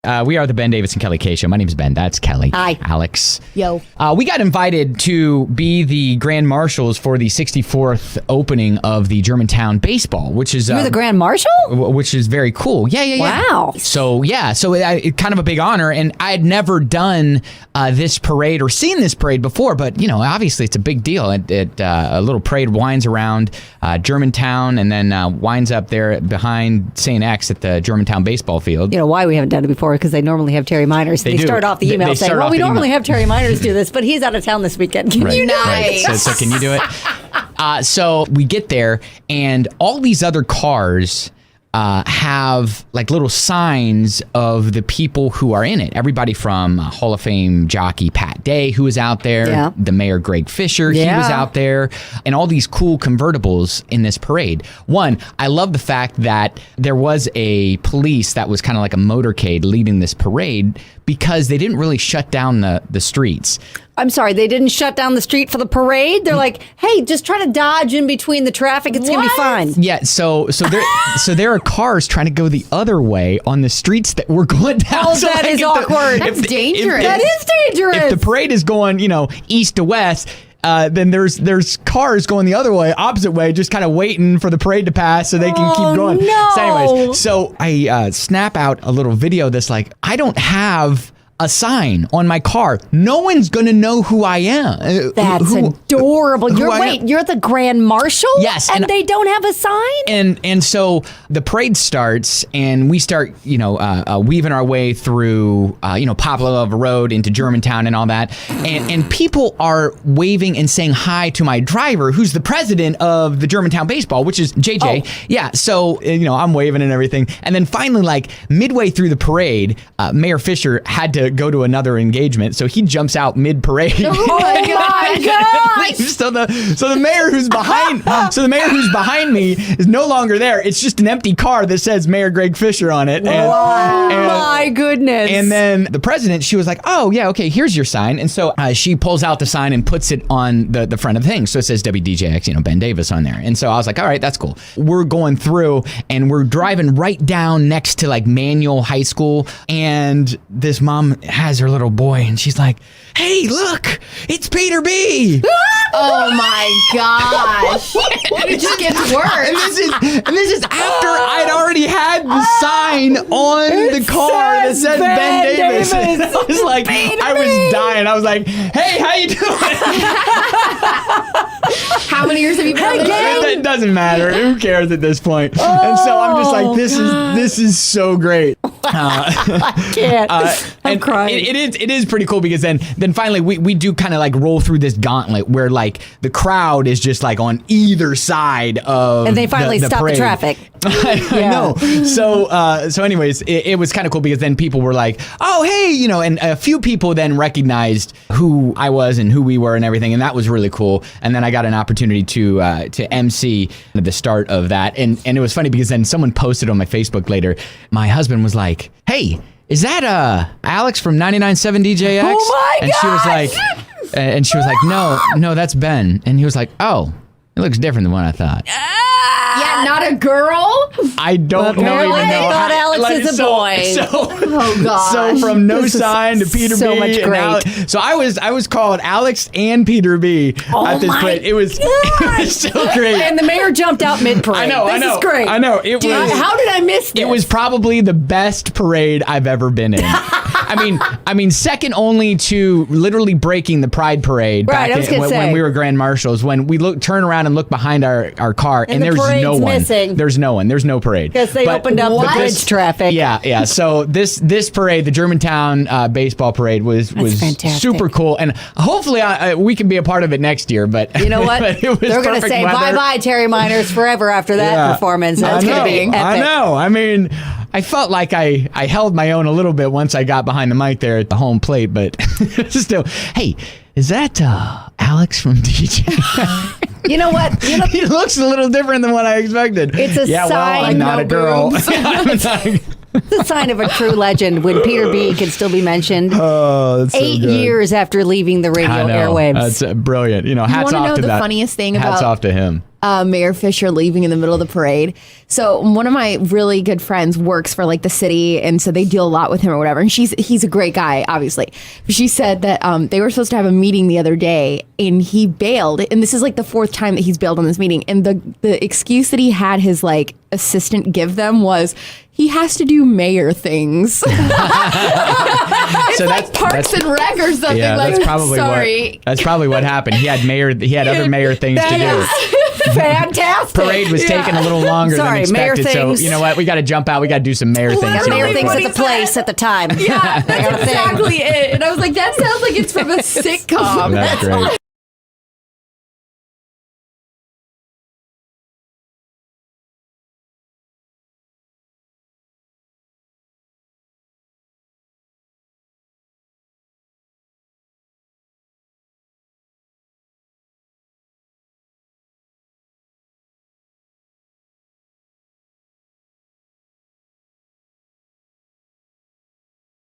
We are the Ben Davis and Kelly K Show. My name's Ben. That's Kelly. Hi. Alex. Yo. We got invited to be the grand marshals for the 64th opening of the Germantown baseball, which is... You're the grand marshal? Which is very cool. Yeah. Wow. So it kind of a big honor, and I had never done this parade or seen this parade before, but, obviously it's a big deal. A little parade winds around Germantown and then winds up there behind St. X at the Germantown baseball field. You know why we haven't done it before? Because they normally have Terry Miners. They start off the email saying, well, we normally have Terry Miners do this, but he's out of town this weekend. Can you Right. So can you do it? So we get there, and all these other cars have like little signs of the people who are in it. Everybody from Hall of Fame jockey Pat Day, who was out there, the mayor Greg Fisher, he was out there, and all these cool convertibles in this parade. One, I love the fact that there was a police that was kind of like a motorcade leading this parade because they didn't really shut down the streets. I'm sorry, they didn't shut down the street for the parade? They're like, hey, just try to dodge in between the traffic. It's going to be fine. Yeah, so there are cars trying to go the other way on the streets that we're going down. Oh, so that is awkward. That's dangerous. That is dangerous. If the parade is going, east to west, then there's cars going the other way, opposite way, just kind of waiting for the parade to pass so they can keep going. No. So I snap out a little video that's like, I don't have a sign on my car. No one's going to know who I am. That's adorable. You're the grand marshal? Yes. And they don't have a sign? And so the parade starts, and we start, weaving our way through, Poplar Road into Germantown and all that. And people are waving and saying hi to my driver, who's the president of the Germantown baseball, which is JJ. Oh. Yeah. So, I'm waving and everything. And then finally, like midway through the parade, Mayor Fisher had to go to another engagement, so he jumps out mid-parade. Oh my God! So the mayor who's behind me is no longer there. It's just an empty car that says Mayor Greg Fisher on it. My goodness! And then the president, she was like, "Oh yeah, okay, here's your sign." And so she pulls out the sign and puts it on the front of the thing, so it says WDJX, Ben Davis on there. And so I was like, "All right, that's cool." We're going through, and we're driving right down next to like Manual High School, and this mom has her little boy, and she's like, "Hey, look, it's Peter B." Oh my gosh! It just gets worse. And this is after I'd already had the sign on the car that said Ben Davis. And I was like, I was dying. I was like, "Hey, how you doing?" How many years have you been doing? It doesn't matter. Who cares at this point? And so I'm just like, this is so great. I can't. I'm crying. It is pretty cool because then finally we do kind of like roll through this gauntlet where like the crowd is just like on either side of and they finally stop parade. the traffic. I know. So anyways, it was kind of cool because then people were like, "Oh, hey," and a few people then recognized who I was and who we were and everything, and that was really cool. And then I got an opportunity to MC the start of that, and it was funny because then someone posted on my Facebook later. My husband was like, "Hey, is that Alex from 99.7 DJX?" Oh my gosh! And she was like, no, that's Ben. And he was like, "Oh, it looks different than what I thought." Yeah, not a girl? I don't know. Apparently they thought Alex is a boy. Oh gosh. So from no sign to Peter so B. much and great. Alex, so I was called Alex and Peter B. at this point. It was so great. And the mayor jumped out mid-parade. I know. This is great. I know. It was. How did I miss this? It was probably the best parade I've ever been in. I mean, second only to literally breaking the Pride Parade back when we were grand marshals. When we turn around and look behind our car, and there's no one. Missing. There's no one. There's no parade. Because they opened up the bridge traffic. Yeah. So this parade, the Germantown baseball parade, was super cool, and hopefully we can be a part of it next year. But you know what? They're going to say bye-bye Terry Miners forever after that performance. That's going to be epic. I know. I mean, I felt like I held my own a little bit once I got behind the mic there at the home plate, but still, hey, is that Alex from DJ? You know what? He looks a little different than what I expected. It's a sign. Well, I'm not a girl. It's a sign of a true legend when Peter B. can still be mentioned. Oh, that's so 8 good. years after leaving the radio airwaves. That's brilliant. Hats off to that. You want to know the funniest thing about... Hats off to him. Mayor Fisher leaving in the middle of the parade. So one of my really good friends works for like the city, and so they deal a lot with him or whatever. And he's a great guy, obviously. But she said that they were supposed to have a meeting the other day, and he bailed. And this is like the 4th time that he's bailed on this meeting. And the excuse that he had his like assistant give them was he has to do mayor things. So it's like Parks and Rec or something. Yeah, like, that's probably what happened. He had other mayor things to do. Fantastic. Parade was taking a little longer than expected. Mayor so you know what? We got to jump out. We got to do some mayor things. Mayor things at the place at the time. Yeah, that's exactly it. And I was like, that sounds like it's from a sitcom. That's great.